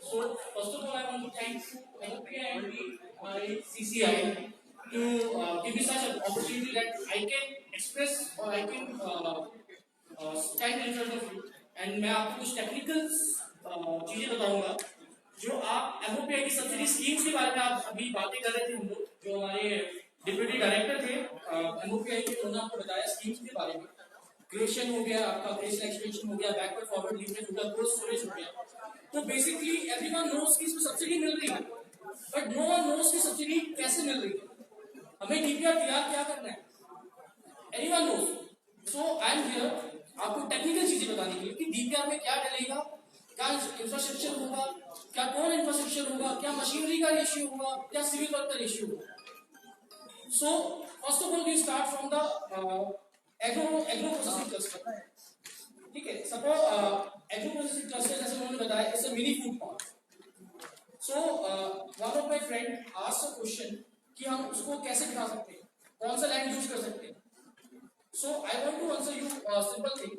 So first of all, I want to thank MOPI and my CCI to give me such an opportunity that I can express or I can stand in front of you and मैं आपको कुछ technical चीजें बताऊंगा जो आप MOPI की subsidy schemes के बारे में आप अभी बातें कर रहे थे हम लोग जो हमारे डिप्यूटी डायरेक्टर थे MOPI के उन्होंने आपको बताया स्कीम्स के बारे में क्रिएशन हो गया आपका ऑपरेशनल एक्सपेंशन हो गया बैकवर्ड फॉरवर्ड लिंकेज हो गया कोल्ड स्टोरेज हो गया तो बेसिकली एवरीवन नोस कि इसमें सब्सिडी मिल रही है बट नो वन नोस कि सब्सिडी कैसे मिल रही है हमें डीपीआर तैयार क्या करना है anyone nose so I am here आपको टेक्निकल चीजें बताने के लिए कि डीपीआर में क्या डलेगा क्या इंफ्रास्ट्रक्चर होगा क्या कौन इंफ्रास्ट्रक्चर होगा क्या मशीनरी का रेशियो होगा क्या सिविल वर्क का रेशियो होगा so first of all we start from the agro processing cluster ठीक है सपोज एग्रो प्रोसेसिंग क्लस्टर जैसे उन्होंने बताया it's a mini food park so one of my friend asked a question कि हम उसको कैसे दिखा सकते हैं कौन सा लैंड यूज कर सकते हैं so I want to answer you simple thing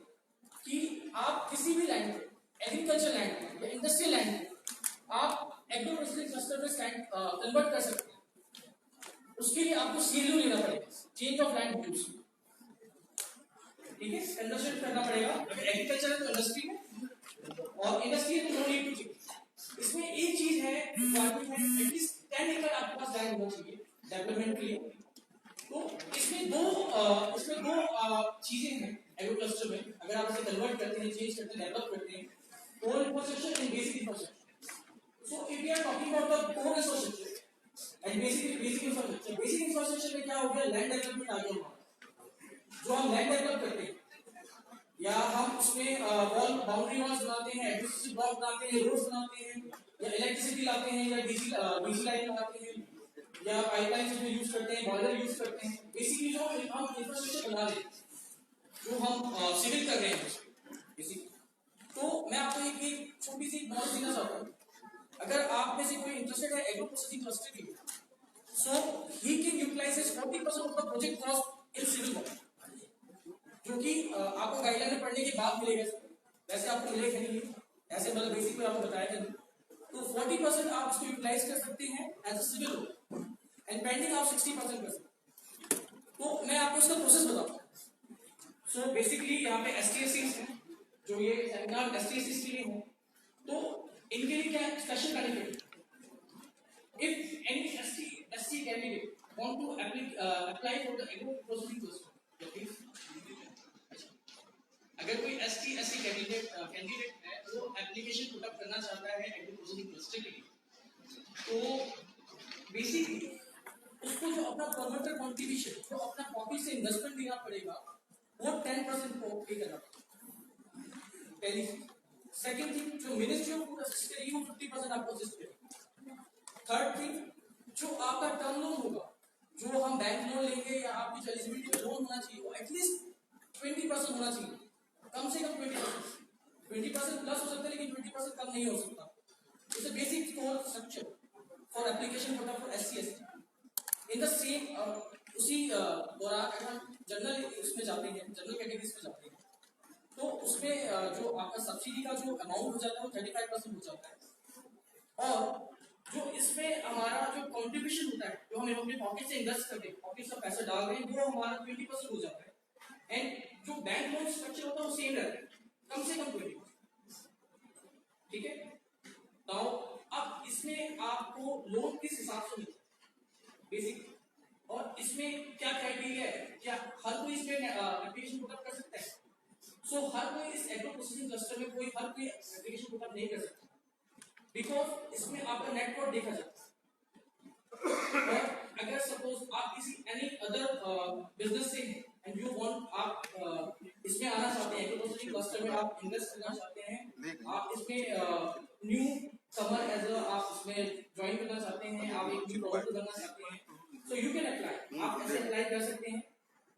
कि आप किसी भी लैंड पे एग्रीकल्चर लैंड या इंडस्ट्रियल लैंड पे आप एग्रो प्रोसेसिंग क्लस्टर में कन्वर्ट कर सकते हैं उसके लिए आपको सीएलयू लेना पड़ेगा चेंज ऑफ लैंड यूज ठीक है कन्वर्शन करना पड़ेगा अगर एग्रीकल्चर है तो इंडस्ट्री में और इंडस्ट्री है तो नो नीड टू चेंज इसमें एक चीज है रिक्वायरमेंट है एटलीस्ट 10 एकड़ आपके पास लैंड होना चाहिए डेवलपमेंट के लिए तो इसमें दो चीजें हैं एग्रो क्लस्टर में अगर आप इसे कन्वर्ट करते हैं चेंज करते हैं डेवलप करते हैं core infrastructure and basic infrastructure so if we are talking about the core infrastructure and basic infrastructure में क्या हो गया लैंड डेवलपमेंट आ गया जो हम लैंड डेवलप करते हैं या हम उसमें वॉल बाउंड्री वॉल्स बनाते हैं एडमिनिस्ट्रेटिव ब्लॉक बनाते हैं रोड्स बनाते हैं या इलेक्ट्रिसिटी लाते हैं या डीसी लाइन लगाते हैं या पाइपलाइन उसमें यूज करते हैं बॉयलर यूज करते हैं बेसिकली जो हम इंफ्रास्ट्रक्चर बना रहे हैं जो हम सिविल कर रहे हैं बेसिकली तो मैं आपको एक छोटी सी नॉलेज देना चाहता हूँ अगर आप में से कोई इंटरेस्टेड है एग्रो प्रोसेसिंग क्लस्टर के so he can utilise 40% of the project cost in civil work जो कि आपको गाइडलाइन में पढ़ने के बाद मिलेगा वैसे आपको मिलेगा नहीं ऐसे मतलब बेसिक में आपको बताया नहीं तो 40% आप इसको यूटिलाइज कर सकते हैं as a civil and pending आप 60% कर सकते हैं तो मैं आपको इसका प्रोसेस बताता हूँ सो बेसिकली यहाँ पे STSCs हैं जो ये सेमिनार STSCs के लिए है तो इनके लिए क्या special benefit if any SC candidate want to apply for the agro processing cluster अगर कोई SC कैंडिडेट है वो एप्लीकेशन पुट अप करना चाहता है एग्रो प्रोसेसिंग क्लस्टर के लिए तो बेसिकली उसको जो अपना प्रमोटर कंट्रीब्यूशन जो अपना पॉकेट से इन्वेस्टमेंट देना पड़ेगा वो 10% को पे करना पड़ेगा पहली सेकंड थिंग जो मिनिस्ट्री ऑफ फूड असिस्ट करेगी वो 50% आपको असिस्ट करेगी थर्ड थिंग जो आपका टर्म लोन होगा जो हम बैंक लोन लेंगे या आपकी एलिजिबिलिटी लोन होना चाहिए वो एटलीस्ट 20% होना चाहिए कम से कम 20% प्लस हो सकता है लेकिन 20% कम नहीं हो सकता it's a basic score structure for application for SC in the same उसी दौरान अगर हम जनरल उसमें जाते हैं जनरल कैटेगरीज में जाते हैं तो उसमें जो आपका सब्सिडी का जो अमाउंट हो जाता है वो 35% हो जाता है और जो इसमें हमारा जो कंट्रीब्यूशन होता है जो हम अपने पॉकेट से इन्वेस्ट करते हैं पॉकेट से पैसा डाल रहे हैं वो हमारा 20% हो जाता है एंड जो बैंक लोन स्ट्रक्चर होता है वो सेम रहता है कम से कम 20% ठीक है नाउ अब इसमें आपको लोन किस हिसाब से मिलता है बेसिक और इसमें क्या क्राइटेरिया है क्या हर कोई इसमें एप्लीकेशन पुटअप कर सकता है सो हर कोई इस एग्रो प्रोसेसिंग क्लस्टर में हर कोई एप्लीकेशन पुटअप नहीं कर सकता बिकॉज इसमें आपका नेटवर्क देखा जाता है और अगर सपोज आप किसी एनी अदर बिजनेस से हैं एंड यू वांट आप इसमें आना चाहते हैं एग्रो प्रोसेसिंग क्लस्टर में आप इन्वेस्ट करना चाहते हैं आप इसमें न्यू कमर एज अ आप इसमें ज्वाइन करना चाहते हैं आप एक न्यू प्रोडक्ट करना चाहते हैं सो यू कैन अप्लाई आप ऐसे अप्लाई कर सकते हैं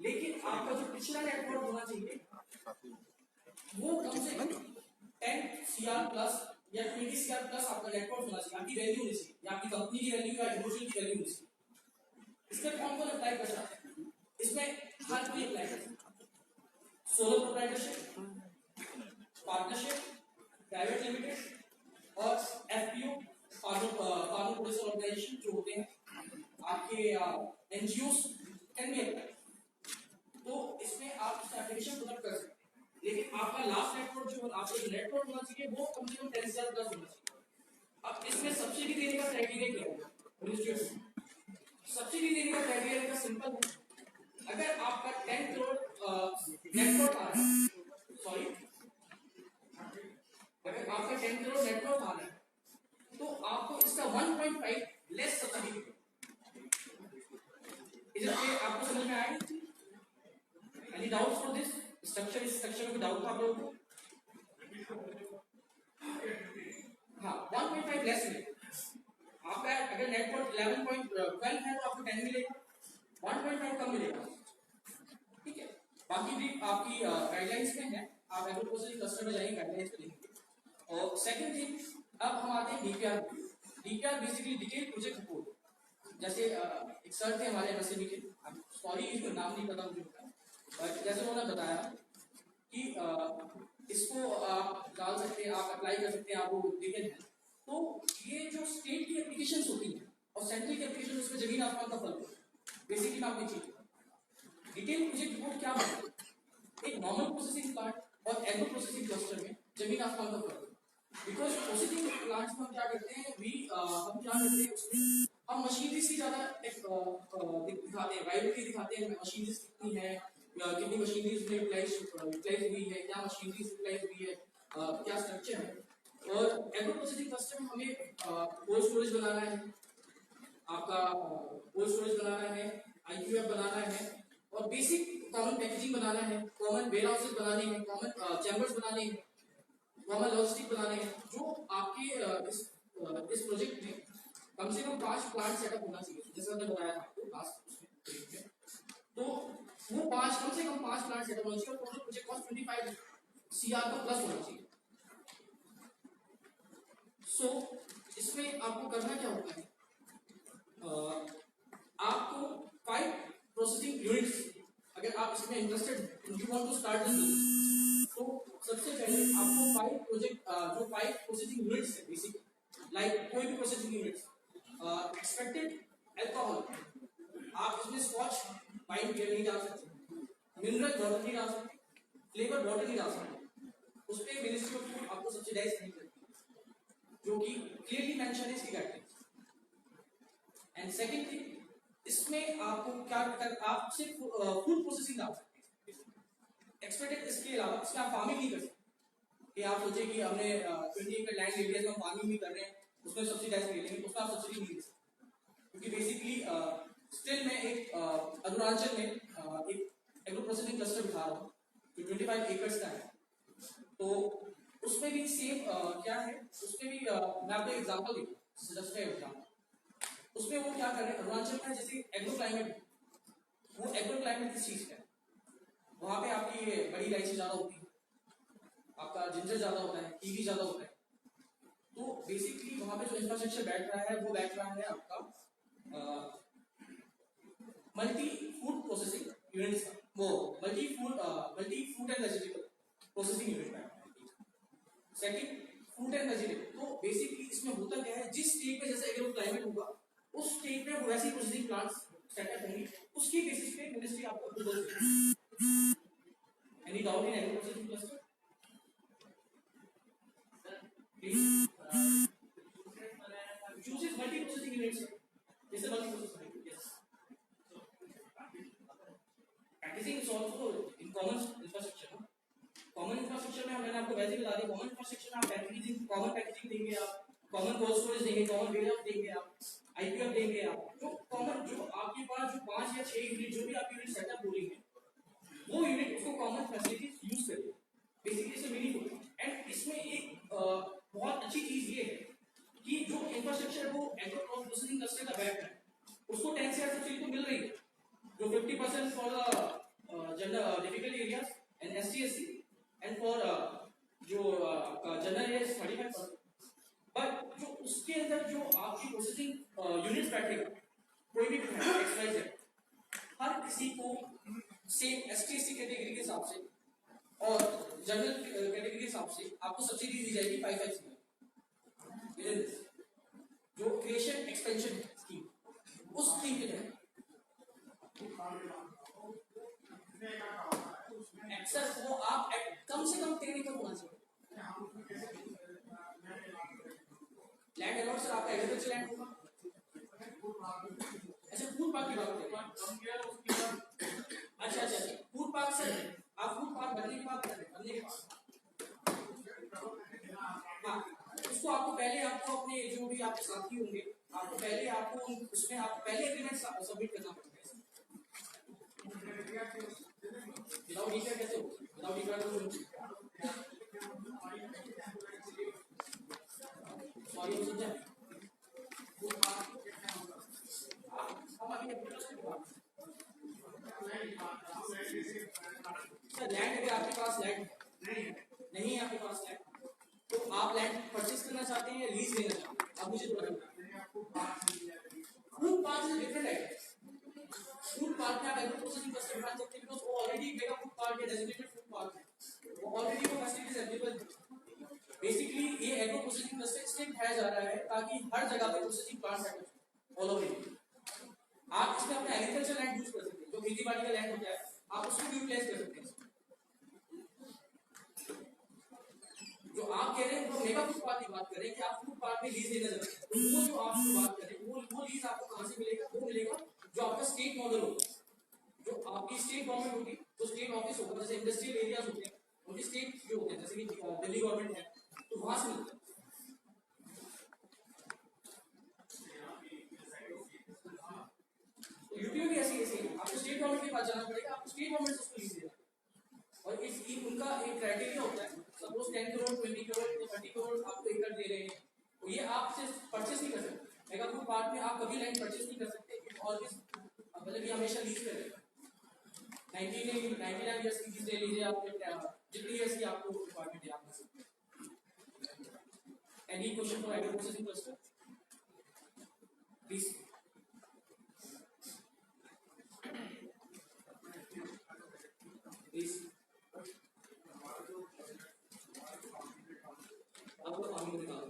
लेकिन आपका जो पिछला नेटवर्क होना चाहिए वो कम से कम 10 CR प्लस या 20 CR प्लस आपका नेटवर्क होना चाहिए, आपकी वैल्यू होनी चाहिए, या आपकी कंपनी की वैल्यू या इंडिविजुअल की वैल्यू होनी चाहिए। इसमें कौन कौन अप्लाई कर सकता है? इसमें हर कोई अप्लाई कर सकता है। Solo proprietorship, partnership, private limited और FPO, फार्मर प्रोड्यूसर ऑर्गेनाइजेशन जो होते हैं आपके NGOs कैन बी अप्लाई। तो इसमें आप इसका एप्लीकेशन पुट कर सकते हैं, लेकिन आपका लास्ट नेटवर्क जो आपका नेटवर्क होना चाहिए वो कम से कम 10 CR प्लस होना चाहिए। अब इसमें सब्सिडी देने का क्राइटेरिया क्या है? सब्सिडी देने का क्राइटेरिया का सिंपल है, अगर आपका 10 करोड़ नेटवर्क आ रहा है, सॉरी अगर आपका 10 करोड़ नेटवर्क आ रहा है तो आपको इसका 1.5 लेस सब्सिडी देगी। इधर आपको समझ में आएगा? Any doubts for this structure? इस स्ट्रक्चर में डाउट आप लोगों को? हाँ, 1.5 लेस मिलेगा। आपका अगर नेटवर्क 11.12 है तो आपको 10 मिलेगा, 1.5 कम मिलेगा, ठीक है। बाकी भी आपकी गाइडलाइंस में है, आप एग्रो प्रोसेसिंग क्लस्टर में जाइए, गाइडलाइंस में देखेंगे। और सेकंड थिंग, अब हम आते हैं DPR। DPR basically detail project report. जैसे एक सर थे हमारे MSME के, सॉरी नाम नहीं पता मुझे, बट जैसे उन्होंने बताया कि इसको आप डाल सकते हैं, आप अप्लाई कर सकते हैं, आप वो डिटेल है। तो ये जो स्टेट की एप्लीकेशंस होती हैं और सेंट्रल की एप्लीकेशन, उसमें जमीन आसमान का फर्क है। बेसिकली मैं आपको चीज डिटेल प्रोजेक्ट रिपोर्ट क्या होता है? एक नॉर्मल प्रोसेसिंग प्लांट और एग्रो प्रोसेसिंग क्लस्टर में जमीन आसमान का फर्क है। बिकॉज प्रोसेसिंग प्लांट्स में हम क्या करते हैं, हम क्या करते हैं उसमें हम मशीनरी से ज्यादा दिखाते हैं, वाइब्रेटी दिखाते हैं, मशीनरी कितनी है, कितनी मशीनरी उसमें यूटिलाइज हुई है, क्या मशीनरी यूटिलाइज हुई है, क्या स्ट्रक्चर है। और एग्रो प्रोसेसिंग क्लस्टर में हमें कोल्ड स्टोरेज बनाना है, आपका कोल्ड स्टोरेज बनाना है, IQF बनाना है, और बेसिक कॉमन पैकेजिंग बनाना है, कॉमन वेयर हाउसेस बनाने हैं, कॉमन चैम्बर्स बनाने हैं, कॉमन लॉजिस्टिक बनाने हैं। जो आपके इस प्रोजेक्ट में कम से कम 5 प्लांट सेटअप होना चाहिए, जैसा मैंने बताया था आपको लास्ट। तो वो 5 कम से कम 5 प्लांट सेटअप होना चाहिए और टोटल प्रोजेक्ट कॉस्ट 25 CR का प्लस होना चाहिए। सो इसमें आपको करना क्या होता है, आपको 5 प्रोसेसिंग यूनिट्स, अगर आप इसमें interested you want to start this, तो सबसे पहले आपको 5 प्रोजेक्ट जो 5 प्रोसेसिंग यूनिट्स है, बेसिकली लाइक कोई भी प्रोसेसिंग यूनिट्स, एक्सपेक्टेड अल्कोहल, आप इसमें स्कॉच वाइन बियर नहीं डाल सकते, मिनरल वाटर नहीं डाल सकते, फ्लेवर वाटर नहीं डाल सकते, उस पर मिनिस्ट्री ऑफ फूड आपको सब्सिडाइज नहीं करती, जो कि क्लियरली मेंशन है इसकी गाइडलाइंस। एंड सेकंड थिंग, इसमें आपको क्या कर, आप सिर्फ फूड प्रोसेसिंग डाल सकते हैं, एक्सपेक्टेड। इसके अलावा इसमें आप फार्मिंग नहीं कर सकते कि आप सोचे कि हमने 20 एकड़ लैंड ले लिया तो हम फार्मिंग भी कर रहे हैं, उसमें सब्सिडाइज ले लेंगे, उसका आप सब्सिडी नहीं दे सकते, क्योंकि बेसिकली स्टिल मैं एक अरुणाचल में एक एग्रो प्रोसेसिंग क्लस्टर दिखा रहा हूँ जो 25 एकड़ का है। तो उसमें भी सेम क्या है, उसमें भी मैं आपको एग्जांपल देता हूँ, उसमें वो क्या कर रहे हैं, अरुणाचल में जैसे एग्रो क्लाइमेट, वो एग्रो क्लाइमेट किस चीज का है, वहां पे आपकी बड़ी इलायची ज्यादा होती है, आपका जिंजर ज्यादा होता है, कीवी ज्यादा होता है। तो बेसिकली वहां पे जो इंफ्रास्ट्रक्चर बैठ रहा है वो बैठ रहा है आपका मल्टी फूड प्रोसेसिंग यूनिट्स का, वो multi food and vegetable processing unit का। Second, fruit and vegetable. तो बेसिकली इसमें होता क्या है, जिस स्टेट में जैसे एग्रो क्लाइमेट होगा उस स्टेट में वैसी प्रोसेसिंग प्लांट्स सेटअप होंगी, उसकी बेसिस पे मिनिस्ट्री आपको अप्रूवल देगी। Any doubt in agro processing cluster? Please chooses multi processing units, जैसे multi processing, yes. Packaging is also in common infrastructure. Common infrastructure में मैंने आपको वैसे बता दिया, कॉमन इंफ्रास्ट्रक्चर में आप पैकेजिंग, कॉमन पैकेजिंग देंगे, आप कॉमन कोल्ड स्टोरेज देंगे, कॉमन वेयरहाउस देंगे, आप IQF देंगे, आप जो कॉमन, जो आपके पास जो 5 या 6 यूनिट जो भी आपकी यूनिट सेटअप हो रही है, वो यूनिट उसको कॉमन फैसिलिटीज यूज करेगी, बेसिकली से मीनिंगफुल। एंड इसमें एक बहुत अच्छी चीज ये है कि जो इंफ्रास्ट्रक्चर वो एग्रो प्रोसेसिंग क्लस्टर का बैक है, उसको 10 से सब्सिडी तो मिल रही है, जो 50% for the general difficult areas and ST/SC and for जो जनरल एरिया 35%। बट जो उसके अंदर जो आपकी प्रोसेसिंग यूनिट बैठेगा कोई भी XYZ, हर किसी को सेम ST/SC कैटेगरी के हिसाब से और जनरल कैटेगरी के हिसाब से आपको सब्सिडी दी जाएगी 5/5 जो क्रिएशन एक्सपेंशन स्कीम उस स्कीम के तहत एक्सेस वो आप कम से कम टेक्निकल होना चाहिए। लैंड अलॉट सर आपका एग्रीकल्चर लैंड होगा। अच्छा फूड पार्क की बात करें। अच्छा फूड पार्क सर आप फूड पार्क बनने की बात कर रहे हैं। हाँ उसको आपको पहले आपको अपने जो भी आपके साथी होंगे आपको पहले आपको उसमें आप पहले एग्रीमेंट सबमिट करना पड़ेगा। विदाउट डीकर कैसे हो? विदाउट डीकर तो सॉरी समझा सर लैंड अगर आपके पास लैंड नहीं है आपके पास लैंड तो आप लैंड परचेज करना चाहते हैं या लीज लेना चाहते हैं? आप मुझे थोड़ा फूड पार्क से डिफरेंट है। फूड पार्क में आप एग्रो प्रोसेसिंग क्लस्टर बना सकते हैं बिकॉज़ वो ऑलरेडी मेगा फूड पार्क है, डेजिग्नेटेड फूड पार्क है, वो ऑलरेडी वो फैसिलिटीज अवेलेबल है। बेसिकली ये एग्रो प्रोसेसिंग क्लस्टर इसलिए उठाया जा रहा है ताकि हर जगह पे processing plant setup all over India. आप इसमें अपना एग्रीकल्चर लैंड यूज कर सकते हैं, जो खेती बाड़ी का लैंड होता है आप उसको भी यूटिलाइज कर सकते हैं। जो आप कह रहे हैं वो मेगा फूड पार्क की बात कर रहे हैं कि आप फूड पार्क में लीज लेना चाहते हैं, तो वो जो आप बात कर रहे हैं वो लीज आपको कहां से मिलेगा? वो मिलेगा जो आपका स्टेट मॉडल होगा, जो आपकी स्टेट गवर्नमेंट होगी, जो स्टेट ऑफिस होगा, जैसे इंडस्ट्रियल एरियाज होते हैं उनके स्टेट जो होते हैं जैसे कि दिल्ली गवर्नमेंट है तो वहां से मिलता है। तो यूपी में भी ऐसी आपको स्टेट गवर्नमेंट के पास जाना पड़ेगा, आपको स्टेट गवर्नमेंट से उसको लीज देना और इस उनका एक क्राइटेरिया होता है। सपोज 10 करोड़ 20 करोड़ या 30 करोड़ आपको एकड़ दे रहे हैं तो ये आप सिर्फ परचेस नहीं कर सकते। मेगा फूड पार्क में आप कभी लैंड परचेस नहीं कर सकते और मतलब ये हमेशा लीज पे रहेगा। 99 इयर्स की लीज ले लीजिए आप, जितनी इयर्स की आपको रिक्वायरमेंट है आप ले सकते हैं। Any question for agro processing cluster please? Please आपको फार्मिंग दिखा दो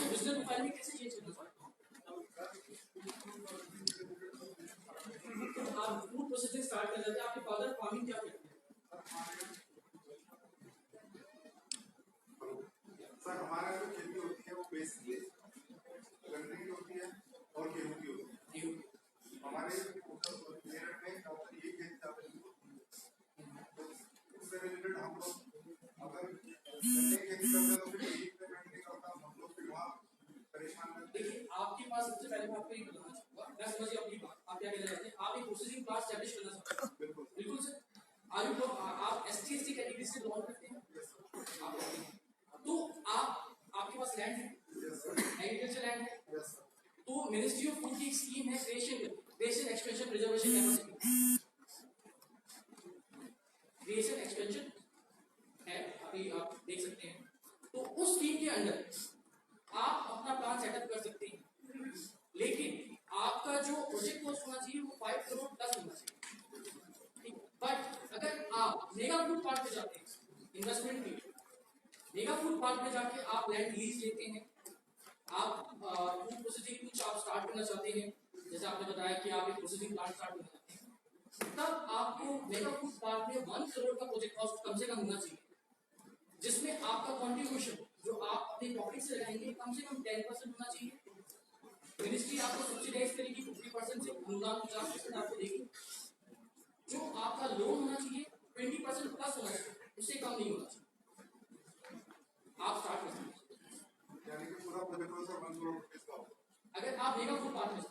बिजनेस प्रोफाइल में कैसे चेंज करना चाहते हैं? आप फूड प्रोसेसिंग स्टार्ट कर देते हैं, आपके फादर फार्मिंग क्या करते हैं? सर हमारा जो खेती होती है वो बेसिकली गन्ने की होती है और गेहूं की होती है। हमारे मेरठ में ये खेती जाती है उससे रिलेटेड हम लोग अगर गन्ने की खेती करते हैं तो फिर एक पेमेंट नहीं करता, हम लोग फिर वहाँ परेशान रहते हैं। देखिए आपके पास सबसे पहले मैं आपको ये बताना चाहूंगा, मैं समझिए अपनी बात आप क्या कहना चाहते हैं। आप एक प्रोसेसिंग प्लांट एस्टैब्लिश करना चाहते हैं? बिल्कुल सर। आप ST/SC कैटेगरी से बिलोंग करते हैं? तो आपके पास लैंड है, एग्रीकल्चर लैंड है, तो मिनिस्ट्री ऑफ फूड की स्कीम है creation expansion preservation capacity. Creation expansion है अभी आप देख सकते हैं, तो उस स्कीम के अंडर आप अपना प्लान सेटअप कर सकते हैं, लेकिन आपका जो प्रोजेक्ट कॉस्ट होना चाहिए वो 5 करोड़ प्लस होना चाहिए। बट अगर आप मेगा फूड पार्क पे जाते हैं इन्वेस्टमेंट के लिए, मेगा फूड पार्क में जाके आप लैंड लीज लेते हैं, आप फूड प्रोसेसिंग कुछ आप स्टार्ट करना चाहते हैं, जैसे आपने बताया कि आप एक प्रोसेसिंग प्लांट स्टार्ट करना चाहते हैं, तब आपको मेगा फूड पार्क में 1 करोड़ का प्रोजेक्ट कॉस्ट कम से कम होना चाहिए, जिसमें आपका कंट्रीब्यूशन जो आप अपने पॉकेट से लगाएंगे कम से कम 10% होना चाहिए। मिनिस्ट्री आपको सब्सिडाइज करेगी 50% से, अनुदान 50% आपको देगी। जो आपका लोन होना चाहिए 20% प्लस होना चाहिए, उससे कम नहीं होना चाहिए। आप स्टार्ट कर सकते हैं, यानी कि पूरा प्रोजेक्ट सर 1 करोड़ रुपए का होगा अगर आप मेगा फूड पार्क में।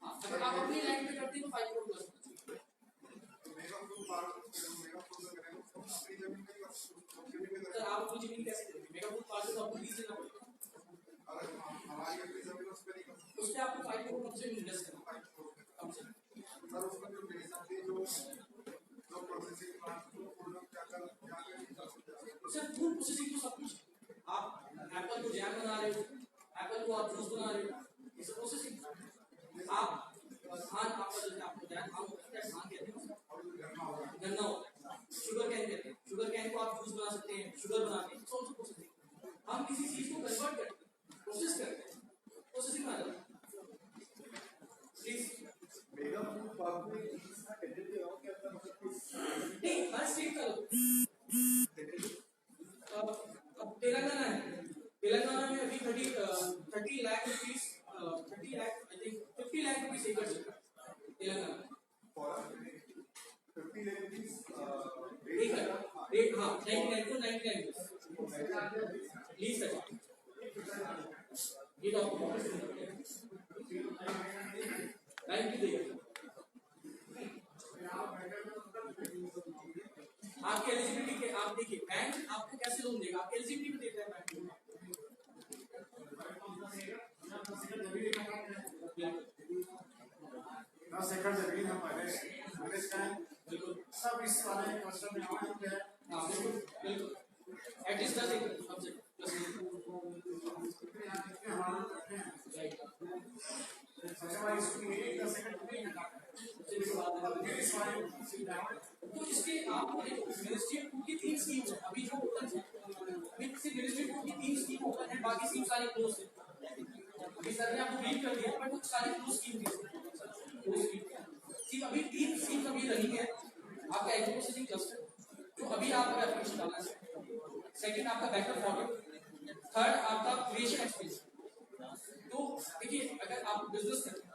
हाँ अगर आप अपनी लैंड पे करते हैं तो 5 करोड़ प्लस होना चाहिए। तो mega food park mega food का करेंगे तो अपनी जमीन में सर आप अपनी जमीन कम से कम इन्वेस्ट करना कम से कम। सर उसमें जो मेरे हिसाब से जो प्रोसेसिंग प्लांट को क्या कर सर फूड प्रोसेसिंग तो सब कुछ आप एप्पल को जैम बना रहे हो, एप्पल को आप जूस बना रहे हो, ये सब प्रोसेसिंग। आप धान आपका जैसे आपको जैम धान होता है, धान कहते हैं गन्ना होता है, शुगर कैन कहते हैं, शुगर कैन को आप जूस बना सकते हैं, शुगर बनाते हैं, सब प्रोसेसिंग। हम किसी चीज को कन्वर्ट करते हैं, प्रोसेस करते हैं, प्रोसेसिंग आ जाता है। प्लीज मेगा फूड पार्क में इसका टेंडेंसी हो क्या था नहीं हर स्टेट का अब तेलंगाना है, तेलंगाना में अभी 30 lakh rupees 30 lakh I think 50 lakh rupees एकड़ चल रहा है तेलंगाना फॉर 50 लाख रुपीस एकड़ एक हाँ 99 to 99 लीज है ये तो बैंक की देगा आपकी एलिजिबिलिटी के आप देखिए बैंक आपको कैसे लोन देगा, आपकी एलिजिबिलिटी पे देता है बैंक। 10 एकड़ जमीन हम मैनेज करें सब इस वाले क्लस्टर में आने हैं। हाँ बिल्कुल बिल्कुल एटलीस्ट 10 एकड़ कम से कम राइट। सबसे बड़ी इसकी 10 एकड़ नहीं है तो इसके आपको देखो मिनिस्ट्री ऑफ फूड की 3 स्कीम है अभी जो ओपन है, अभी सिर्फ मिनिस्ट्री ऑफ फूड की 3 स्कीम ओपन है, बाकी स्कीम सारी क्लोज है। अभी सर ने आपको ब्रीफ कर दिया बट कुछ सारी क्लोज स्कीम थी सिर्फ अभी 3 स्कीम अभी रनिंग है। आपका एग्रो प्रोसेसिंग क्लस्टर जो अभी आप एप्लीकेशन डालना है, सेकंड आपका बैकअप फॉरवर्ड, थर्ड आपका क्रिएशन एक्सपेंस। तो देखिए अगर आप बिजनेस करते हैं,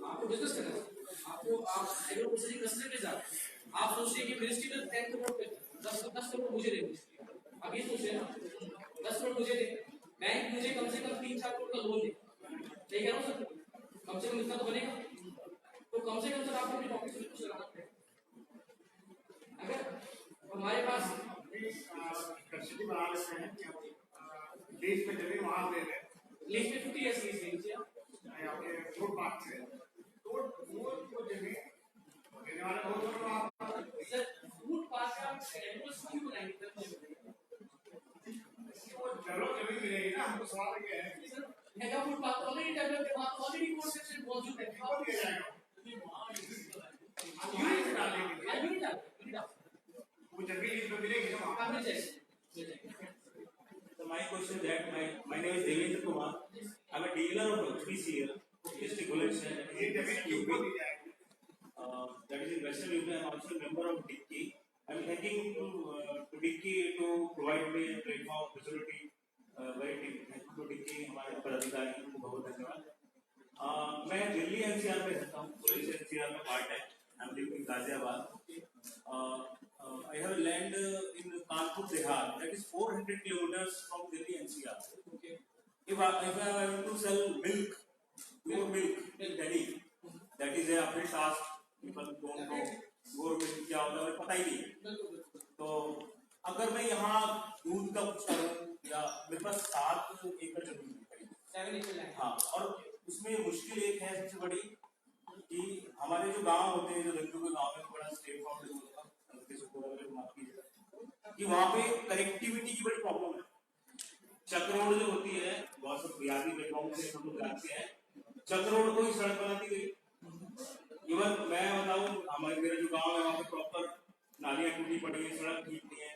आपको बिजनेस करना है, आपको आप एग्रो प्रोसेसिंग क्लस्टर पे जाते हैं, आप सोच रहे हैं कि मिनिस्ट्री में 10 करोड़ पे 10 करोड़ मुझे दे, अब ये सोच रहे हैं 10 करोड़ मुझे दे, बैंक मुझे कम से कम 3-4 करोड़ का लोन दे, सही कह रहा हूँ सर, कम से कम इतना तो बनेगा। तो कम से कम सर आपको अपनी पॉकेट से कुछ लगाना पड़ेगा। अगर हमारे पास कंसिडी बना लेते हैं कि लीज पे जमीन वहां दे रहे हैं लीज पे 50 इयर्स लीज लीजिए आपके फूड पार्क से तो वो जमीन देने वाले बहुत लोग आप सर फूड पार्क का एनिमल क्यों बनाएंगे चलो जमीन मिलेगी ना, हमको सवाल ये है sir mega food park already develop है, वहां ऑलरेडी कोड सेक्शन मौजूद है, कब दिया जाएगा यूनिट डालेंगे वो जमीन लीज पे मिलेगी ना वहां मिल जाएगी। So my question is that my name is Devendra Kumar. I'm a dealer of HPCL, district collection. ये जमीन क्यों दी जाएगी That is in Western UP. I'm also a member of DICKI. I'm thanking to DICKI to provide me a platform facility. Very thankful to DICKI. हमारे पदाधिकारी को बहुत धन्यवाद। मैं दिल्ली NCR में रहता हूँ, पुलिस NCR में पार्ट है। I'm living in Ghaziabad. I have land in Kanpur, Bihar. That is 400 kilometers from Delhi NCR. Okay. If I want to sell milk, pure milk in Delhi, that is a uphill task. People don't know pure milk क्या होता है, मुझे पता ही नहीं। तो अगर मैं यहाँ दूध का कुछ करूँ या मेरे पास 7 एकड़ जमीन है, 7 एकड़ लैंड। हाँ, और उसमें मुश्किल एक है सबसे बड़ी कि हमारे जो गांव होते हैं, जो लड्डू के गांव में बड़ा स्टेट फॉर्म कि वहाँ पे कनेक्टिविटी की बड़ी प्रॉब्लम है। चक रोड जो होती है, बहुत सब बिहारी बैकग्राउंड से हम लोग जानते हैं, चक रोड को ही सड़क बना दी गई। इवन मैं बताऊँ, हमारे मेरा जो गांव है वहाँ पे प्रॉपर नालियाँ टूटी पड़ी है, सड़क ठीक नहीं है,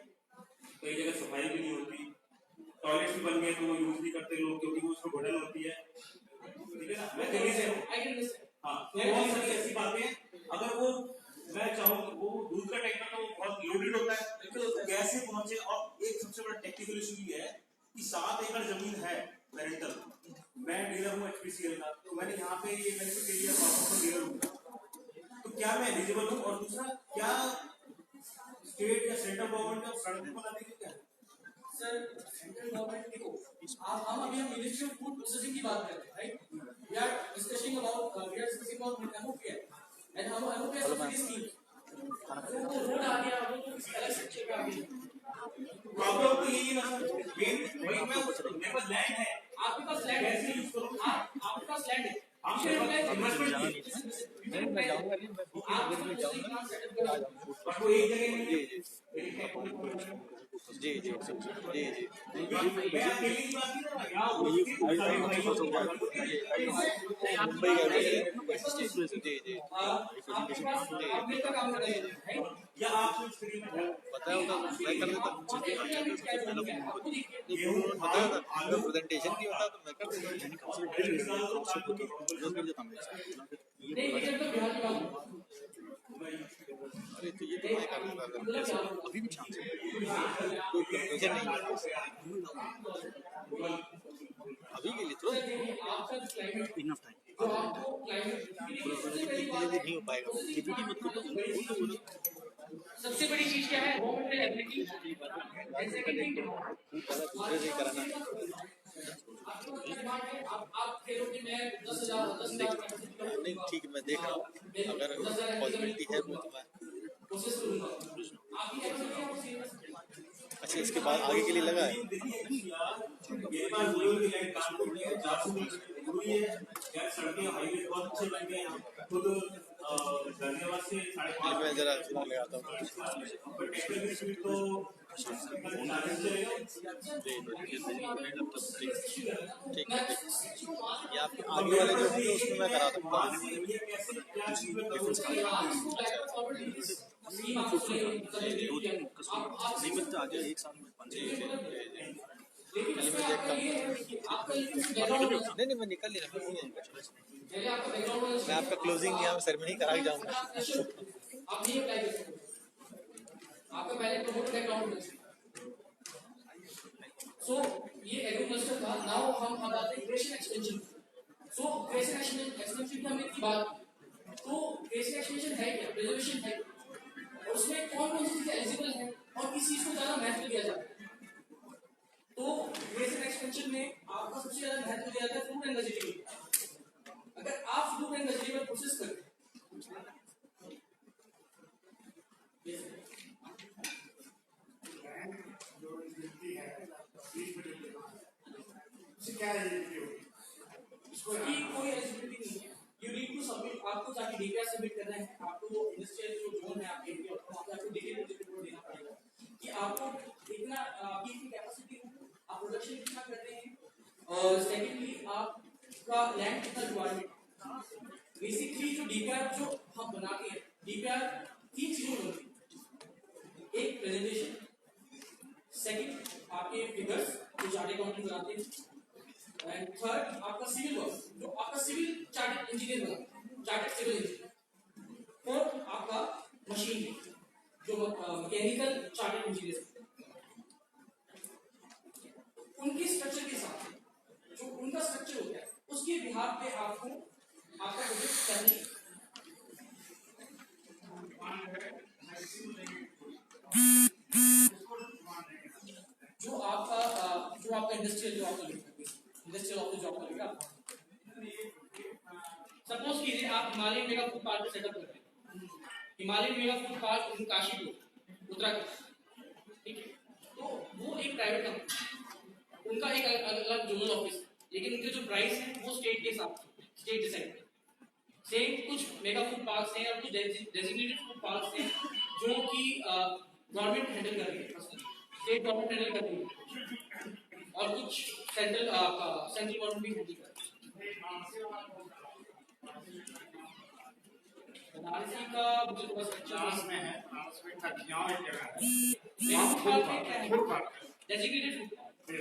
कई जगह सफाई भी नहीं होती, टॉयलेट भी बन गए तो वो यूज नहीं करते लोग क्योंकि वो उसमें घुटन होती है। ठीक है ना, मैं दिल्ली से हूँ। हाँ, तो बहुत सारी ऐसी बातें हैं। अगर वो मैं चाहूँ कि वो दूध का टैंकर तो बहुत लोडेड होता है, कैसे पहुंचे। और एक सबसे बड़ा टेक्निकल इशू ये है कि 7 एकड़ जमीन है पेरेंटल, मैं डीलर हूँ HPCL का, तो मैंने यहाँ पे ये बेनिफिट ले लिया, डीलर हूँ, तो क्या मैं एलिजिबल हूँ? और दूसरा, क्या स्टेट या सेंट्रल गवर्नमेंट का सड़क बना देगी क्या? सर सेंट्रल गवर्नमेंट देखो, हम अभी मिनिस्ट्री ऑफ फूड प्रोसेसिंग की बात कर रहे हैं, right? We are discussing about MOPF and हम MOPF की स्कीम वो रोड आ गया, वो किसी अलग सेक्टर का आ गया। प्रॉब्लम तो यही ना सर, मेन वही मैं मेरे पास लैंड है, आपके पास लैंड कैसे यूज करूँ? आपके पास लैंड है, आपके मैं जाऊंगा नहीं, मैं बीच में जाऊंगा आ जाऊंगा। बट वो एक जगह नहीं है। जी जी जी जी जी मैं अकेले की बात नहीं कर रहा, यहाँ मुंबई का भी जी जी आप मिलकर काम कर रहे हैं या आप कुछ फ्री में पता है होता मैं कर देता पता था अगर प्रेजेंटेशन नहीं होता तो मैं कर देता अरे तो ये तो मैं कर देता अभी भी चांस है कोई प्रेशर नहीं अभी के लिए तो इनफ टाइम नहीं हो पाएगा पीपीटी मत करो सबसे बड़ी चीज क्या है वो एबिलिटी जैसे कि दूसरे से कराना आप कह लो कि मैं 10,000 नहीं ठीक मैं देख रहा हूँ अगर पॉसिबिलिटी है वो तो मैं कोशिश करूंगा आप ये कैसे अच्छा इसके बाद आगे के लिए लगा है मेरे पास गुरु की लाइन काम कर रही है, 400 गुरु ये यार सड़कें हाईवे बहुत अच्छे बन गए हैं खुद गाजियाबाद से 5.5 मैं जरा सुना ले आता हूँ पर टेक्निकल की स्पीड तो ठीक है ये आपके आगे वाले जो होंगे उसमें मैं करा सकता नहीं मिलता आगे एक साल में पहले मैं देखता हूँ नहीं मैं निकल नहीं रहा मैं आपका क्लोजिंग यहाँ सेरेमनी करा के जाऊँगा आपका पहले प्रमोट बैकग्राउंड सो ये एग्रीकल्चर था नाउ हम आते हैं creation extension so creation extension की हमने की बात तो क्रिएशन एक्सटेंशन है क्या प्रिजर्वेशन है और उसमें कौन कौन सी चीजें एलिजिबल हैं और किस चीज को ज्यादा महत्व दिया जाता है तो क्रिएशन एक्सटेंशन में आपका सबसे ज्यादा महत्व दिया जाता है फ्रूट एंड वेजिटेबल अगर आप फ्रूट एंड वेजिटेबल प्रोसेस करते हैं क्या एलिजिबिलिटी होगी इसको कोई एलिजिबिलिटी नहीं है यू नीड टू सबमिट आपको जाके डीपीआर सबमिट करना है आपको वो इंडस्ट्रियल जो जोन है आपके एरिया वहां पे आपको डिटेल रिपोर्ट देना पड़ेगा कि आपको इतना आपकी कैपेसिटी आप प्रोडक्शन कितना कर रहे हैं और सेकंडली आपका लैंड कितना रिक्वायरमेंट बेसिकली जो डीपीआर जो हम बनाते हैं डीपीआर तीन चीजों में होती है एक प्रेजेंटेशन सेकंड आपके फिगर्स जो चार्ट अकाउंटिंग बनाते हैं एंड थर्ड आपका सिविल वर्क जो आपका सिविल चार्टेड इंजीनियर बना चार्टेड सिविल इंजीनियर फोर्थ आपका मशीन जो मैकेनिकल चार्टेड इंजीनियर उनके स्ट्रक्चर के साथ जो उनका स्ट्रक्चर होता है उसके बिहार पे आपको आपका प्रोजेक्ट करनी है जो आपका इंडस्ट्रियल जो आपका इंडस्ट्रियल ऑफिस जॉब करेगा सपोज कीजिए आप Himalayan mega food park setup कर रहे हैं हिमालयन मेगा फूड पार्क इन काशीपुर उत्तराखंड ठीक है तो वो एक प्राइवेट कंपनी उनका एक अलग जोनल ऑफिस लेकिन उनके जो प्राइस है वो स्टेट के हिसाब से स्टेट डिसाइड सेम कुछ मेगा फूड पार्क हैं और कुछ डेजिग्नेटेड फूड पार्क हैं जो कि गवर्नमेंट हैंडल कर रही है स्टेट गवर्नमेंट हैंडल कर रही है और कुछ सेंट्रल गवर्नमेंट भी हैंडल कर रही है बनारसी का मुझे थोड़ा सा चांस में है चांस में कठिनाई एक जगह है फूड पार्क क्या है food park designated food park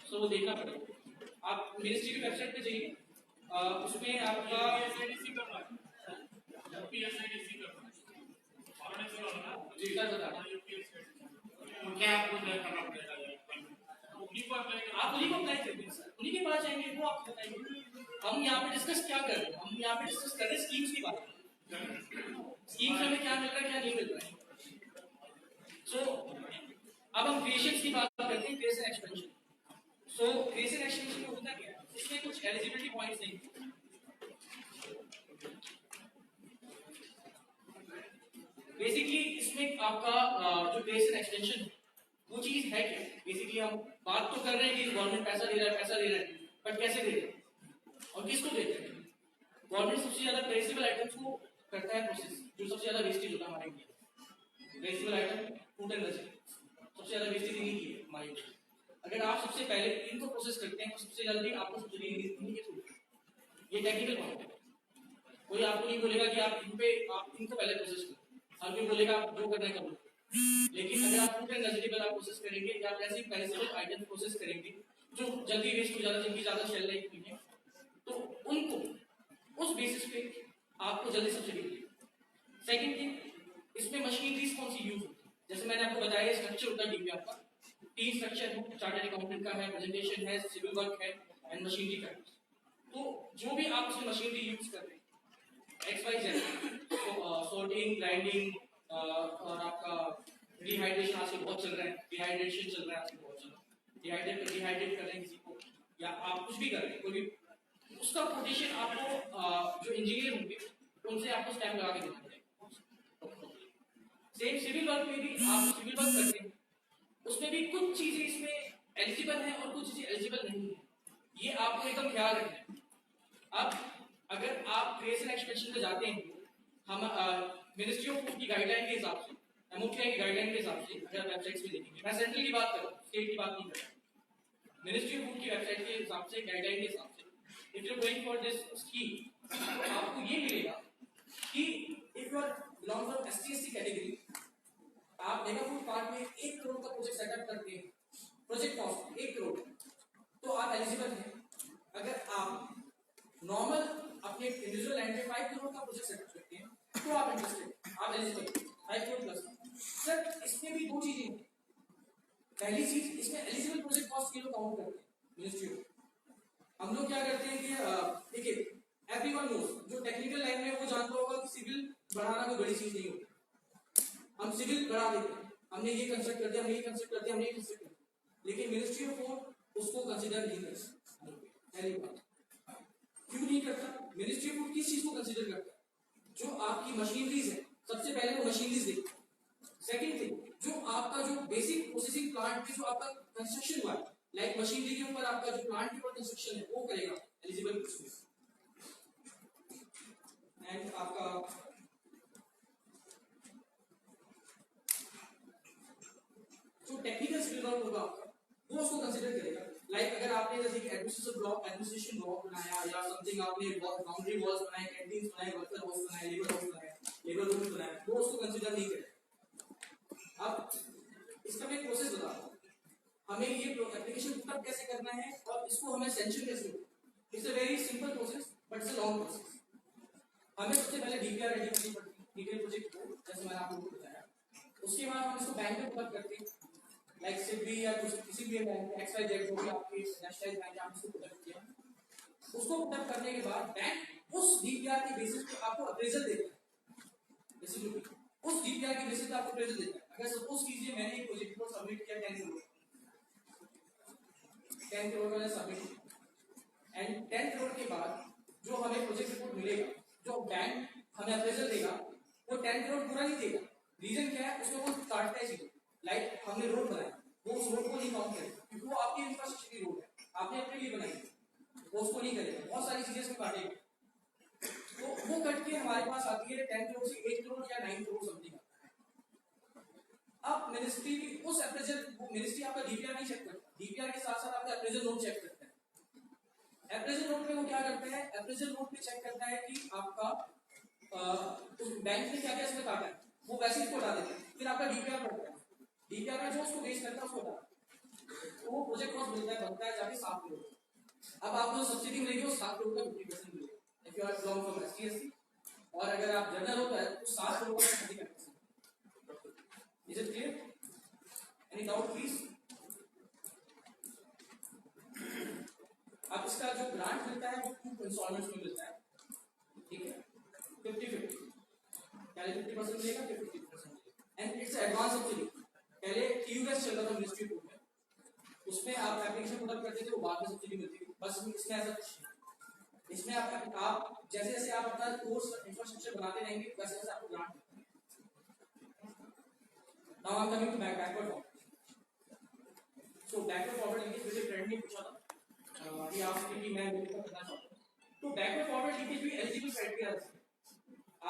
so वो देखना पड़ेगा आप मिनिस्ट्री की वेबसाइट पे जाइए उसमें आपका एसआईडीसी करना है यूपीएसआईडीसी करना है और जी सर बता तो क्या आपको करना पड़ेगा उन्हीं को अप्लाई करेंगे सर उन्हीं के पास जाएंगे वो आपको बताएंगे हम यहाँ पे डिस्कस क्या कर रहे हैं हम यहाँ पे डिस्कस कर रहे हैं स्कीम्स की बात स्कीम्स हमें क्या मिल रहा है क्या नहीं मिल रहा है सो अब हम क्रिएशंस की बात करते हैं creation expansion so creation expansion में होता क्या है इसमें कुछ एलिजिबिलिटी पॉइंट्स नहीं बेसिकली इसमें आपका जो क्रिएशन एक्सटेंशन वो चीज है क्या बेसिकली हम बात तो कर रहे हैं कि गवर्नमेंट पैसा दे रहा है बट कैसे दे रहा है और किसको दे रहा है गवर्नमेंट सबसे ज्यादा पेरिसेबल आइटम्स को करता है प्रोसेस, जो सबसे ज्यादा वेस्टेज होता है हमारे India. Perishable item food and vegetable सबसे ज्यादा वेस्टेज इन्हीं की है हमारे इंडिया। अगर आप सबसे पहले इनको प्रोसेस करते हैं तो सबसे जल्दी आपको सब्सिडी इन्हीं के थ्रू। ये टेक्निकल पॉइंट है। कोई आपको नहीं बोलेगा कि आप इनको पहले प्रोसेस करो, हर कोई बोलेगा आप जो करना है करो। लेकिन अगर आप फूड एंड वेजिटेबल आप प्रोसेस करेंगे या ऐसे पेरिसेबल आइटम प्रोसेस करेंगे जो जल्दी वेस्ट हो जाता है, जिनकी ज्यादा शेल लाइफ नहीं है, तो उनको उस बेसिस पे आपको जल्दी सब्सिडी मिलेगी। सेकंड थिंग, इसमें मशीनरीज कौन सी यूज होती है, जैसे मैंने आपको बताया स्ट्रक्चर होता है डीपीआर का, 3 स्ट्रक्चर है, चार्टर्ड अकाउंटेंट का है, प्रेजेंटेशन है, सिविल वर्क है एंड मशीनरी का। तो जो भी आप उसमें मशीनरी यूज कर रहे हैं XYZ, तो सॉर्टिंग, ग्राइंडिंग और आपका डिहाइड्रेशन आजकल बहुत चल रहा है, डिहाइड्रेशन चल रहा है आजकल बहुत चल रहा है, डिहाइड्रेट कर रहे हैं किसी को, या आप कुछ भी कर रहे हैं कोई भी, उसका कोटेशन आपको जो इंजीनियर होंगे उनसे आपको स्टैम्प लगा के देना पड़ेगा। सेम सिविल वर्क में भी आप सिविल वर्क करते हैं, उसमें भी कुछ चीजें इसमें एलिजिबल हैं और कुछ चीजें एलिजिबल नहीं है, ये आपको एकदम ख्याल रखना है। अब अगर आप क्रिएशन एक्सपेंशन में जाते हैं, हम मिनिस्ट्री ऑफ फूड की गाइडलाइन के हिसाब से, MOPI की गाइडलाइन के हिसाब से अगर वेबसाइट्स में देखेंगे, मैं सेंट्रल की बात कर रहा हूँ, स्टेट की बात नहीं कर रहा, मिनिस्ट्री ऑफ फूड की वेबसाइट के हिसाब से, गाइडलाइन के हिसाब से, if you are going for this scheme, तो आपको ये मिलेगा कि if you are belong from SC/ST category, आप मेगा फूड पार्क में 1 करोड़ का प्रोजेक्ट सेटअप करते हैं, प्रोजेक्ट कॉस्ट 1 करोड़, तो आप एलिजिबल हैं। अगर आप नॉर्मल अपने इंडिविजुअल लैंड में 5 करोड़ का प्रोजेक्ट सेटअप करते हैं तो आप इंटरेस्टेड, आप एलिजिबल 5 करोड़ प्लस। सर इसमें भी 2 चीजें हैं। पहली चीज, इसमें एलिजिबल प्रोजेक्ट कॉस्ट के लोग काउंट करते हैं मिनिस्ट्री को। हम लोग क्या करते हैं कि देखिए एवरीवन नोस, जो टेक्निकल लाइन में वो जानता होगा कि सिविल बढ़ाना कोई बड़ी चीज नहीं होती। हम सिविल बढ़ा देते हैं, हमने ये कंस्ट्रक्ट कर दिया, हमने ये कंस्ट्रक्ट कर दिया, हमने ये कंस्ट्रक्ट कर दिया, लेकिन मिनिस्ट्री ऑफ फूड उसको कंसीडर नहीं करती। पहली बात, क्यों नहीं करता? मिनिस्ट्री ऑफ फूड किस चीज को कंसीडर करता है? जो आपकी मशीनरीज है, सबसे पहले वो मशीनरीज देखता है। सेकंड थिंग, जो आपका जो बेसिक प्रोसेसिंग प्लांट की जो आपका कंस्ट्रक्शन हुआ है, लाइक मशीनरी के ऊपर आपका जो प्लांट के ऊपर कंस्ट्रक्शन है वो करेगा एलिजिबल उसमें। एंड आपका जो टेक्निकल स्किल वर्क होगा आपका वो उसको कंसीडर करेगा। लाइक अगर आपने जैसे कि एडमिनिस्ट्रेशन ब्लॉक बनाया या समथिंग, आपने बाउंड्री वॉल्स बनाए, कैंटीन्स बनाए, वर्कर हाउस बनाए, लेबर हाउस बनाए, लेबर रूम बनाए, वो उसको कंसीडर नहीं करेगा। अब इसका मैं प्रोसेस बता रहा हूं, हमें ये एप्लीकेशन पुटअप कैसे करना है और इसको हमें सेंक्शन कैसे होगा। It's a very simple process but it's a long process. हमें सबसे पहले डीपीआर रेडी करनी पड़ती है, डिटेल प्रोजेक्ट को, जैसे मैंने आपको बताया। उसके बाद हम इसको बैंक में पुटअप करते हैं, लाइक सिडबी या कुछ किसी भी बैंक, XYZ जो भी आपके नेशनलाइज्ड बैंक है, आप उसको पुटअप किया। उसको पुटअप करने के बाद बैंक उस डीपीआर के बेसिस पे आपको अप्रेजल देता है। बेसिकली उस डीपीआर के बेसिस पे आपको अप्रेजल देता है। अगर सपोज कीजिए मैंने एक प्रोजेक्ट को सबमिट किया 10 करोड़, 10 करोड़ का सबमिट किया, एंड 10 करोड़ के बाद जो हमें प्रोजेक्ट रिपोर्ट मिलेगा, जो बैंक हमें अप्रेजल देगा, वो 10 करोड़ पूरा नहीं देगा। रीजन क्या है? उसमें वो काटता है चीजें। लाइक हमने रोड बनाया, वो उस रोड को नहीं काउंट करेगा क्योंकि वो आपकी इंफ्रास्ट्रक्चर की रोड है, आपने अपने लिए बनाई, वो उसको नहीं करेगा। बहुत सारी चीजें उसको काटेगा, तो वो कट के हमारे पास आती है 10 करोड़ से 8 करोड़ या 9 करोड़ समथिंग। अब मिनिस्ट्री उस अप्रेजल, वो मिनिस्ट्री आपका डीपीआर नहीं चेक करता, डीपीआर के साथ साथ आपका अप्रेजल नोट चेक करता है। अप्रेजल नोट में वो क्या करता है? अप्रेजल नोट में चेक करता है कि आपका उस बैंक ने क्या क्या इसमें काटा है, वो वैसे ही हटा देता है। फिर आपका डीपीआर पड़ता है, डीपीआर में जो उसको बेस करता है उसको हटा, तो वो प्रोजेक्ट कॉस्ट मिलता है, बनता है जाके 7 करोड़। अब आपको जो सब्सिडी मिलेगी वो 7 करोड़ का 50% मिलेगा if you are belong from SC/ST, और अगर आप जनरल हो तो 7 करोड़ का 30%। Is it clear? Any doubt please? अब इसका जो ग्रांट मिलता है वो 2 इंस्टॉलमेंट्स में मिलता है, ठीक है? 50-50, पहले 50% मिलेगा, फिर 50% मिलेगा। And it's advance subsidy. पहले TUS चल रहा था मिनिस्ट्री फूड में, उसमें आप एप्लीकेशन पुटअप करते थे, वो बाद में सब्सिडी मिलती थी। बस इसमें ऐसा कुछ नहीं, इसमें आप जैसे जैसे आप अपना कोर्स इंफ्रास्ट्रक्चर बनाते रहेंगे वैसे वैसे आपको ग्रांट मिलता है। Now I am coming to backward forward. So backward forward English मुझे फ्रेंड ने पूछा था कि आप कि मैं करना चाहता हूं, तो बैकवर्ड फॉरवर्ड लिंकेज भी एलिजिबल क्राइटेरिया है।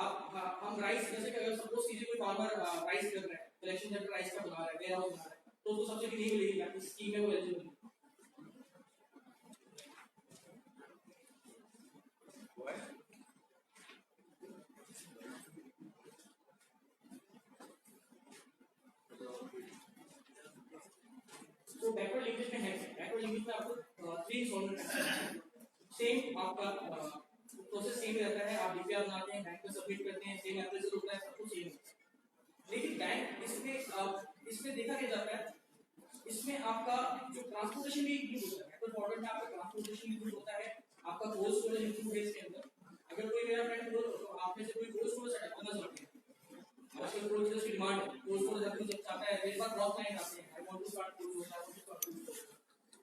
आप हम राइस जैसे कि अगर सपोज कीजिए कोई फार्मर राइस कर रहा है, कलेक्शन सेंटर राइस का बना रहा है, वेयर हाउस बना रहा है, तो उसको सब्सिडी नहीं मिलेगी, इस स्कीम में वो एलिजिबल नहीं। तो बैकवर्ड लिंकेज में है, बैकवर्ड लिंकेज में आपको 3 इंस्टॉलमेंट सेम आपका प्रोसेस सेम रहता है, आप डीपीआर बनाते हैं, बैंक में सबमिट करते हैं, सेम अप्रेजल होता है, सब कुछ सेम है। लेकिन बैंक इसमें देखा क्या जाता है, इसमें आपका जो ट्रांसपोर्टेशन भी इंक्लूड होता है, तो फॉरवर्ड में आपका ट्रांसपोर्टेशन इंक्लूड होता है, आपका कोल्ड स्टोरेज इंक्लूड है इसके अंदर। अगर कोई मेरा फ्रेंड तो आप में से कोई कोल्ड स्टोरेज सेटअप करना चाहते हैं, आजकल कोल्ड स्टोरेज की डिमांड है, कोल्ड स्टोरेज अपनी जब चाहता है, मेरे पास ड्रॉप लाइन आते हैं, I want to start cold storage, I want to start cold storage,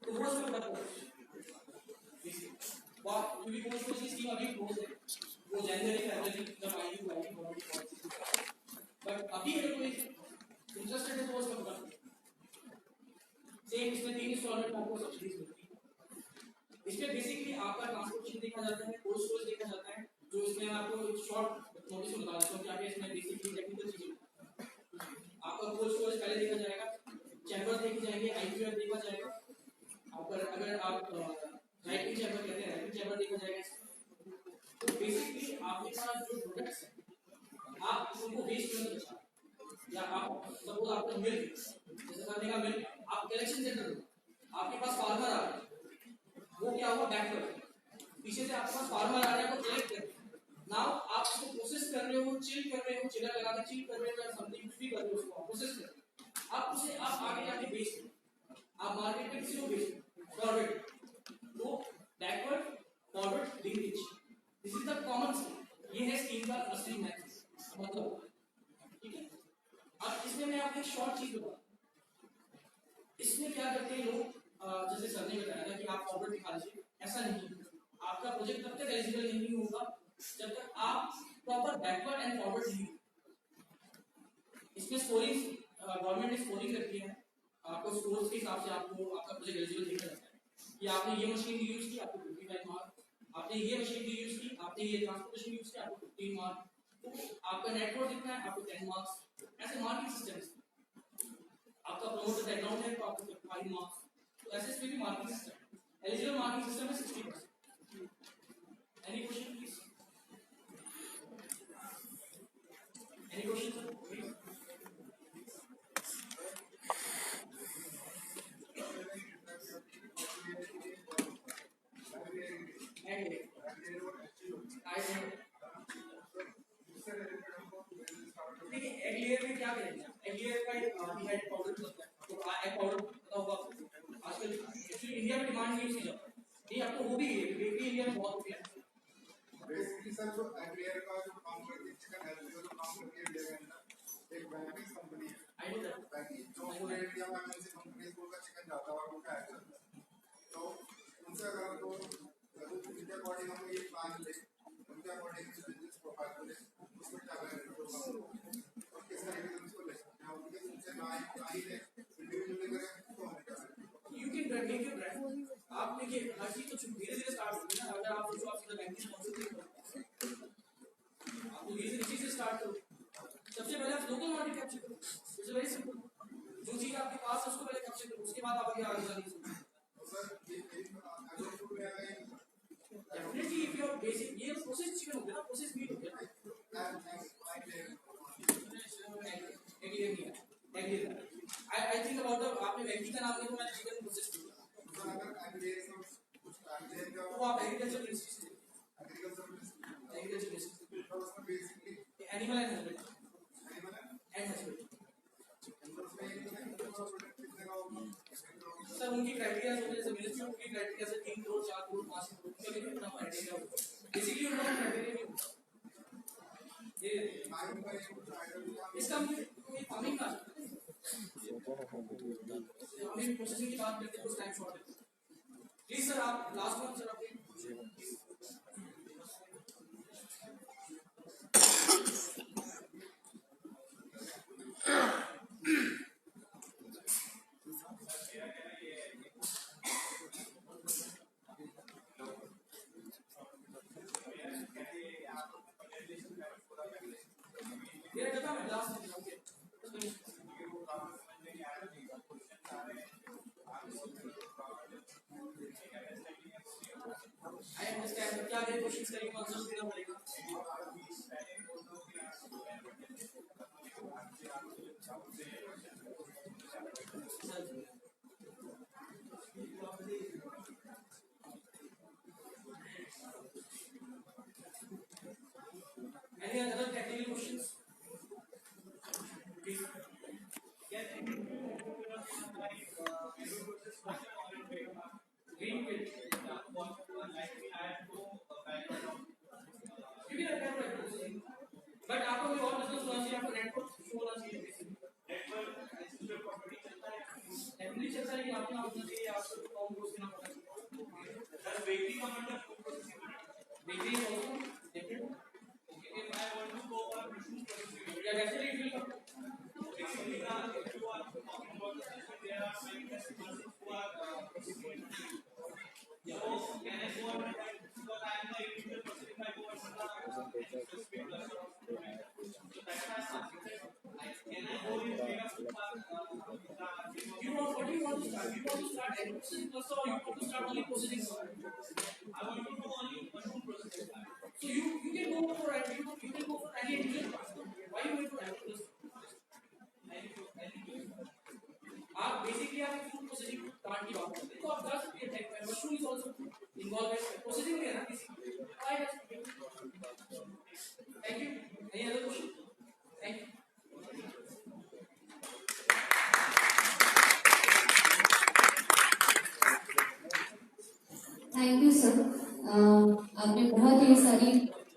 तो वो सब करता है। वाह, क्योंकि कोल्ड स्टोरेज की स्कीम अभी क्लोज है, वो जनवरी फरवरी जब आएगी वो आएगी ऑलरेडी पॉलिसी, बट अभी अगर कोई इंटरेस्टेड है तो वो सब करता है। सेम इसमें 3 इंस्टॉलमेंट आपको सब्सिडीज मिलती है। इसमें बेसिकली आपका ट्रांसपोर्टेशन देखा जाता है, कोल्ड स्टोरेज देखा जाता है, जो इसमें आपको एक शॉर्ट नोटिस में बता देता हूं क्या है इसमें बेसिकली टेक्निकल चीजें। आपका कोल्ड स्टोरेज पहले देखा जाएगा, चैम्बर देखे जाएंगे, आईपीआर देखा जाएगा, आपका अगर आप राइटिंग चैम्बर कहते हैं, राइटिंग चैम्बर देखा जाएगा। तो बेसिकली आपके पास जो प्रोडक्ट्स हैं आप उनको वेस्ट करना चाहते हैं, या आप सपोज आपका मिल्क जैसे करने का मिल्क आप कलेक्शन सेंटर, आपके पास फार्मर आ रहा है, वो क्या हुआ बैकवर्ड, पीछे से आपके पास फार्मर आ रहा है, वो कलेक्ट कर नाउ आप उसको प्रोसेस कर रहे हो, चिल कर रहे हो, चिलर लगा के चिल कर रहे हो, या समथिंग कुछ भी कर रहे हो, उसको प्रोसेस कर रहे हो, आप उसे आप आगे जाके बेच रहे हो, आप मार्केट में किसी को बेच रहे हो फॉरवर्ड। तो backward forward linkage, this is the common scheme, ये है स्कीम का असली मैथड मतलब, ठीक है। अब इसमें मैं आपको एक शॉर्ट चीज बताऊं, इसमें क्या करते हैं लोग, जैसे सर ने बताया था कि आप फॉरवर्ड दिखा लीजिए, ऐसा नहीं, आपका प्रोजेक्ट तब तक एलिजिबल नहीं होगा जब तक आप प्रॉपर बैकवर्ड एंड फॉरवर्ड नहीं। इसमें स्कोरिंग गवर्नमेंट ने स्कोरिंग रखी है, आपको स्कोर्स के हिसाब से आपको आपका प्रोजेक्ट एलिजिबल देखा जाता है कि आपने ये मशीन यूज की आपको 25 मार्क, आपने ये मशीन यूज की, आपने ये ट्रांसपोर्टेशन यूज किया आपको 15 मार्क, तो आपका नेटवर्क कितना है आपको 10 मार्क्स, ऐसे मार्किंग सिस्टम है। आपका प्रमोटर बैकग्राउंड है तो आपको 5 मार्क्स, तो ऐसे इसमें भी marking system, eligible marking system है 60%। Any question please, any question sir? देखिए एग्लियर में क्या करेंगे, एग्लियर का डिहाइड पाउडर होता है, तो एग पाउडर पता होगा आपको, आजकल एक्चुअली इंडिया में डिमांड नहीं है जाता, ये आपको वो भी बेकरी इंडिया में बहुत होती है। बेसिकली सर जो एग्लियर का जो काम करती है, चिकन हेल्थ का जो काम करती है इंडिया के अंदर, एक बैंकिंग कंपनी है, आई नो दैट, बैंकिंग जो पूरे इंडिया में ऐसी कंपनीज को का चिकन जाता है और वो क्या है, तो उनसे अगर तो इंडिया बॉडी हम ये प्लान ले, उनके अकॉर्डिंग बिजनेस प्रोफाइल को ले, उसमें क्या बेनिफिट होगा और किस तरीके से उसको ले सकते हैं, उनके उनसे ना ही ले इंडिविजुअली करें तो हम क्या करें। You can make your brand, आप देखिए हर चीज तो धीरे-धीरे स्टार्ट होती है ना, अगर आप सोचो आप सीधा बैंकिंग स्पॉन्सर नहीं करो, आप धीरे-धीरे चीज से स्टार्ट करो, सबसे पहले आप लोकल मार्केट कैप्चर करो, इट्स वेरी सिंपल, जो चीज आपके पास है उसको पहले कैप्चर करो, उसके बाद आप आगे जाने की डेफिनेटली इफ योर बेसिक ये प्रोसेस चिकन हो गया ना, प्रोसेस मीट हो गया एग्लियर आई थिंक अबाउट द आपने व्यक्ति का नाम लिया तो मैंने चिकन प्रोसेस किया, तो आप एग्रीकल्चर मिनिस्ट्री से एनिमल एंड हस्बेंड्री सर उनकी क्राइटेरिया होते हैं, जैसे मिनिस्ट्री उनकी क्राइटेरिया से 3 करोड़ 4 करोड़ 5 करोड़ के लिए अपना क्राइटेरिया होता है, बेसिकली उनका क्राइटेरिया भी होता है। ये इसका कोई फार्मिंग का हमें प्रोसेसिंग की बात करते हैं तो टाइम शॉर्ट है। प्लीज सर आप लास्ट वन सर अपडेट क्या मेरे क्वेश्चन का आंसर देना पड़ेगा? Any other technical questions? Please. Green field. But आपको कोई और बिजनेस होना चाहिए, आपको नेटवर्क होना चाहिए। एमडी चलता है कि आपको होना चाहिए, आपको कॉम कोर्स करना पड़ता है। सर बेकरी का मतलब bakery also different. Okay, if I want to go for mushroom processing, या एक्चुअली फील बेसिकली ना if you are talking about there are many customers who are processing. So can I go on because I am the individual person, if I go on can I go in mega super you want what do you want to start? You want to start any processing plus or you want to start only processing? I want to do only mushroom processing. So you can go for any individual class. Why you wait for any class? आप basically आप food processing plant की बात करते हैं तो आप जा सकते हैं। Mushroom is also involve in processing में है ना किसी। Thank you. Any other question? Thank you. Thank you sir. आपने बहुत ही सारी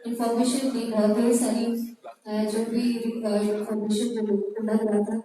इंफॉर्मेशन दी, बहुत ही सारी जो भी इंफॉर्मेशन जो लग रहा था